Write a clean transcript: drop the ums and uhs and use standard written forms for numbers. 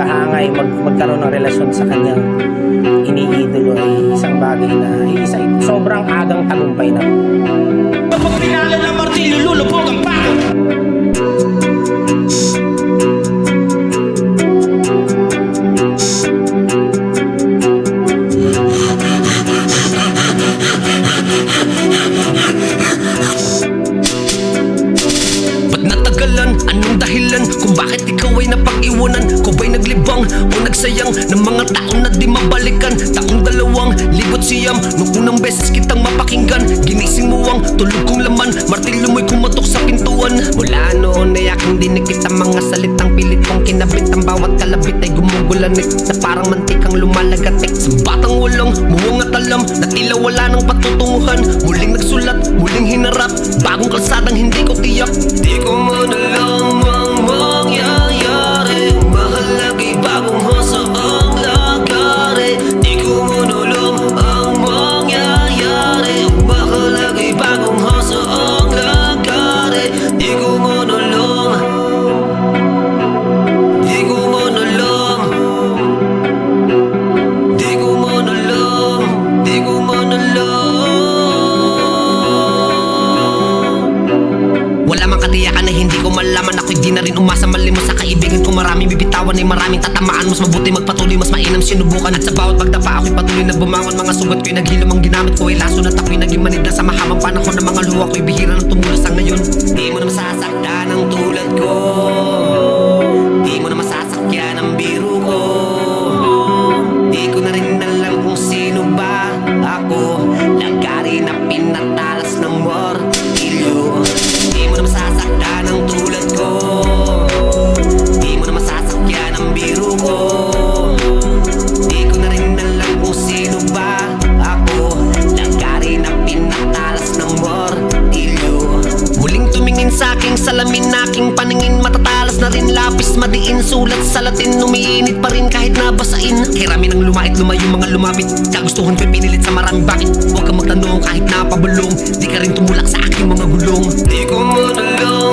maghangay, magkaroon ng relasyon sa kanyang iniidolo ay isang bagay na sobrang agang tagumpay na. Kapag pinalo ng martilyo, lulubog ang pako. Ba't natagalan? Anong dahilan? Kung bakit ikaw ay napag-iwanan? Ko ba'y naglibang o nagsayang ng mga taon na di mabalikan? Taong 2009 nung unang beses kitang mapakinggan. Ginising mo ang tulog kong laman, martilyo mo'y kumatok sa pintuan. Mula noon ay aking dinikit ang mga salitang pilit kong kinabit. Ang bawat kalabit ay gumugulanit na parang mantikang lumalagatik. Sa batang walang muwang at alam na tila wala ng patutunguhan. Muling nagsulat, muling hinarap, bagong kalsadang hindi ko tiyak. Di ko man alam ang mangyayari, mahalagay bagong hasa ang lagari. Di ko man alam ang mangyayari, mahalagay bagong hasa ang lagari. Di ko man alam, di ko man alam, di ko man alam, di ko man alam. Wala mang katiyakan na hindi ko malaman. Ako'y di na rin umasa, malimos sa kaibigan ko. Maraming bibitawan ay maraming tatamaan. Mas mabuti magpatuloy, mas mainam sinubukan. At sa bawat pagdapa ako'y patuloy na bumangon. Mga sugat ko'y naghilom, ang ginamit ko ay laso. At ako'y naging manidla sa mahabang panahon. Ng mga luha ko'y bihira ng tumulos sa ngayon. Di mo na masasaktan ang tulad ko, di mo na masasakyan ang biro ko. Di ko na rin alam kung sino ba ako, lagari na pinatalas ng martilyo. Di mo na masasaktan ang tulad ko, di mo na masasakyan ang biro ko. Di ko na rin alam kung sino ba ako, lagari na pinatalas ng martilyo. Muling tumingin sa aking salamin, aking paningin matatalas na rin. Lapis madiin, sulat sa Latin, umiinit pa rin kahit nabasain. Hiramin ang lumait, lumayo mga lumapit, kagustuhan ko'y pinilit sa marami. Bakit? Huwag kang magtanong kahit napabulong, di ka rin tumulak sa aking mga gulong. Di ko man alam